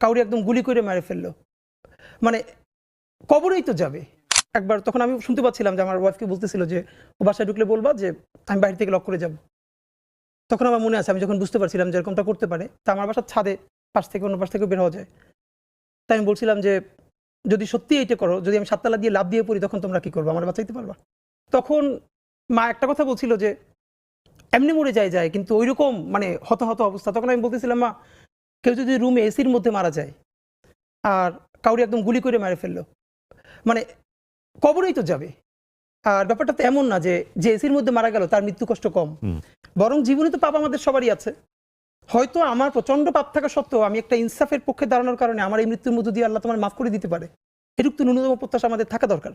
কাউরি একদম গুলি করে মেরে ফেললো, মানে কবরেই তো যাবে একবার। তখন আমি শুনতে পাচ্ছিলাম যে আমার ওয়াইফকে বলতেছিল যে ও বাসায় ঢুকলে বলবা যে আমি বাইরে থেকে লক করে যাব। তখন আমার মনে আছে আমি যখন বুঝতে পারছিলাম যে এরকমটা করতে পারে, তা আমার বাসার ছাদে পাশ থেকে অন্য পাশ থেকে বের হওয়া যায়, তাই আমি বলছিলাম যে যদি সত্যি এইটা করো, যদি আমি 7 তালা দিয়ে লাফ দিয়ে পড়ি, তখন তোমরা কি করবো, আমার বাঁচাইতে পারবা? তখন মা একটা কথা বলছিল যে এমনি মরে যায় কিন্তু ওইরকম মানে হতাহত অবস্থা। তখন আমি বলতেছিলাম, মা কেউ যদি রুমে এসির মধ্যে মারা যায় আর কাউরি একদম গুলি করে মেরে ফেললো, মানে কবরেই তো যাবে। আর ব্যাপারটা তো এমন না যে যে এসির মধ্যে মারা গেল তার মৃত্যু কষ্ট কম, বরং জীবনে তো পাপ আমাদের সবারই আছে। হয়তো আমার প্রচন্ড পাপ থাকা সত্ত্বেও আমি একটা ইনসাফের পক্ষে দাঁড়ানোর কারণে আমার এই মৃত্যুর মধ্য দিয়ে আল্লাহ তোমার মাফ করে দিতে পারে, এটুকু তো ন্যূনতম প্রত্যাশা আমাদের থাকা দরকার।